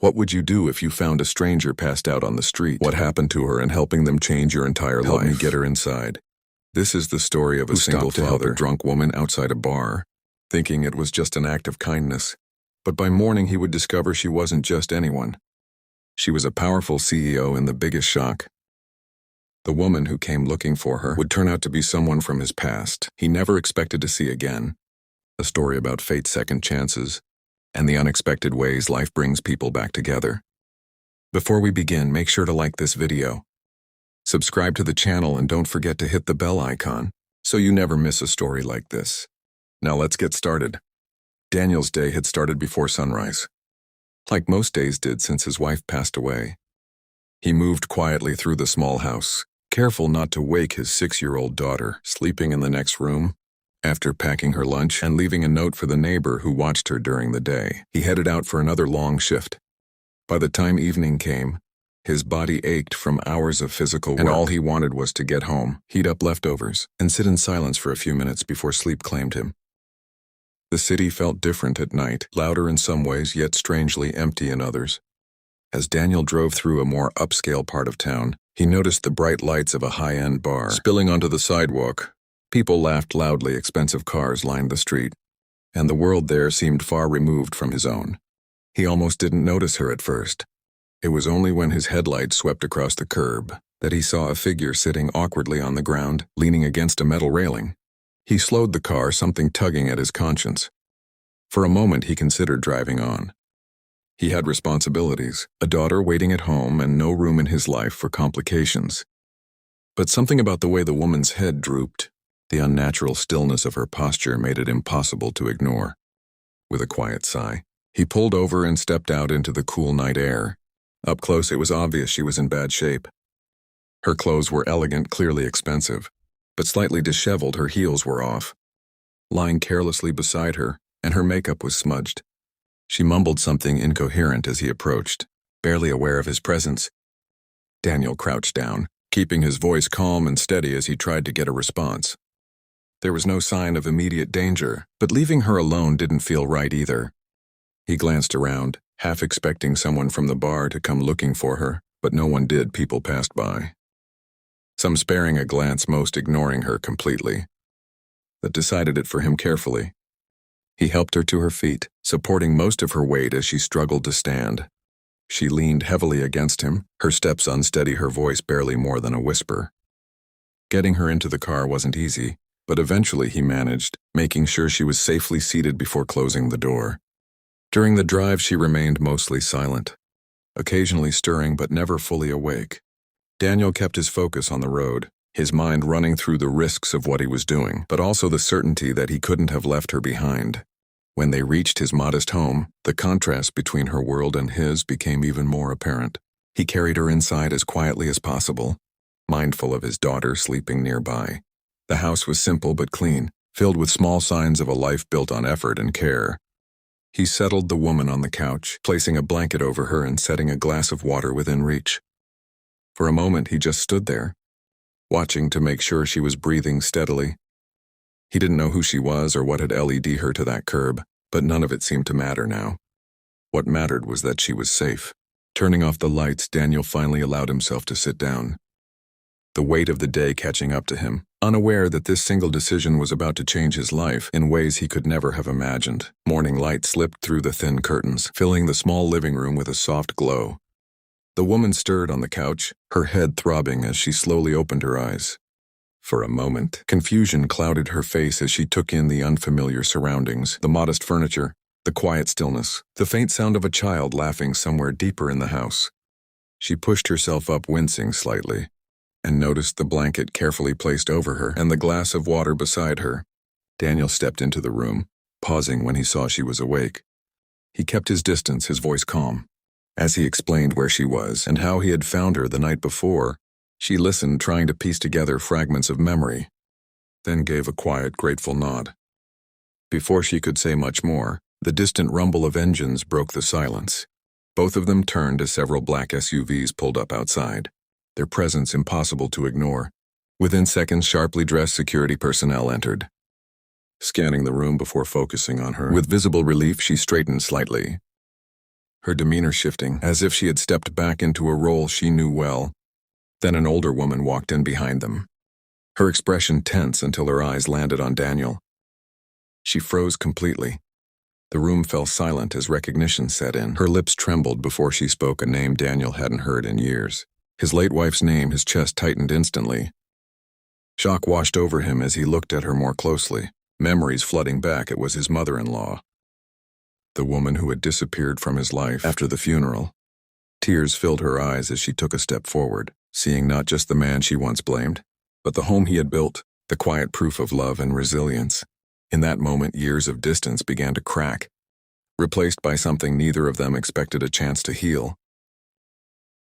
What would you do if you found a stranger passed out on the street? What happened to her and helping them change your entire life? Help me get her inside. This is the story of a single father, a drunk woman outside a bar, thinking it was just an act of kindness. But by morning he would discover she wasn't just anyone. She was a powerful CEO in the biggest shock. The woman who came looking for her would turn out to be someone from his past he never expected to see again. A story about fate's second chances and the unexpected ways life brings people back together. Before we begin, make sure to like this video. Subscribe to the channel and don't forget to hit the bell icon so you never miss a story like this. Now let's get started. Daniel's day had started before sunrise, like most days did since his wife passed away. He moved quietly through the small house, careful not to wake his 6-year-old daughter sleeping in the next room. After packing her lunch and leaving a note for the neighbor who watched her during the day, he headed out for another long shift. By the time evening came, his body ached from hours of physical work, and all he wanted was to get home, heat up leftovers, and sit in silence for a few minutes before sleep claimed him. The city felt different at night, louder in some ways, yet strangely empty in others. As Daniel drove through a more upscale part of town, he noticed the bright lights of a high-end bar spilling onto the sidewalk. People laughed loudly, expensive cars lined the street, and the world there seemed far removed from his own. He almost didn't notice her at first. It was only when his headlights swept across the curb that he saw a figure sitting awkwardly on the ground, leaning against a metal railing. He slowed the car, something tugging at his conscience. For a moment he considered driving on. He had responsibilities, a daughter waiting at home, and no room in his life for complications. But something about the way the woman's head drooped, the unnatural stillness of her posture, made it impossible to ignore. With a quiet sigh, he pulled over and stepped out into the cool night air. Up close, it was obvious she was in bad shape. Her clothes were elegant, clearly expensive, but slightly disheveled. Her heels were off, lying carelessly beside her, and her makeup was smudged. She mumbled something incoherent as he approached, barely aware of his presence. Daniel crouched down, keeping his voice calm and steady as he tried to get a response. There was no sign of immediate danger, but leaving her alone didn't feel right either. He glanced around, half expecting someone from the bar to come looking for her, but no one did. People passed by, some sparing a glance, most ignoring her completely. That decided it for him carefully. He helped her to her feet, supporting most of her weight as she struggled to stand. She leaned heavily against him, her steps unsteady, her voice barely more than a whisper. Getting her into the car wasn't easy, but eventually he managed, making sure she was safely seated before closing the door. During the drive she remained mostly silent, occasionally stirring but never fully awake. Daniel kept his focus on the road, his mind running through the risks of what he was doing, but also the certainty that he couldn't have left her behind. When they reached his modest home, the contrast between her world and his became even more apparent. He carried her inside as quietly as possible, mindful of his daughter sleeping nearby. The house was simple but clean, filled with small signs of a life built on effort and care. He settled the woman on the couch, placing a blanket over her and setting a glass of water within reach. For a moment he just stood there, watching to make sure she was breathing steadily. He didn't know who she was or what had led her to that curb, but none of it seemed to matter now. What mattered was that she was safe. Turning off the lights, Daniel finally allowed himself to sit down, the weight of the day catching up to him, unaware that this single decision was about to change his life in ways he could never have imagined. Morning light slipped through the thin curtains, filling the small living room with a soft glow. The woman stirred on the couch, her head throbbing as she slowly opened her eyes. For a moment, confusion clouded her face as she took in the unfamiliar surroundings, the modest furniture, the quiet stillness, the faint sound of a child laughing somewhere deeper in the house. She pushed herself up, wincing slightly, and noticed the blanket carefully placed over her and the glass of water beside her. Daniel stepped into the room, pausing when he saw she was awake. He kept his distance, his voice calm. As he explained where she was and how he had found her the night before, she listened, trying to piece together fragments of memory, then gave a quiet, grateful nod. Before she could say much more, the distant rumble of engines broke the silence. Both of them turned as several black SUVs pulled up outside, their presence impossible to ignore. Within seconds, sharply dressed security personnel entered, scanning the room before focusing on her. With visible relief, she straightened slightly, her demeanor shifting, as if she had stepped back into a role she knew well. Then an older woman walked in behind them, her expression tense until her eyes landed on Daniel. She froze completely. The room fell silent as recognition set in. Her lips trembled before she spoke a name Daniel hadn't heard in years. His late wife's name. His chest tightened instantly. Shock washed over him as he looked at her more closely, memories flooding back. It was his mother-in-law, the woman who had disappeared from his life after the funeral. Tears filled her eyes as she took a step forward, seeing not just the man she once blamed, but the home he had built, the quiet proof of love and resilience. In that moment, years of distance began to crack, replaced by something neither of them expected a chance to heal.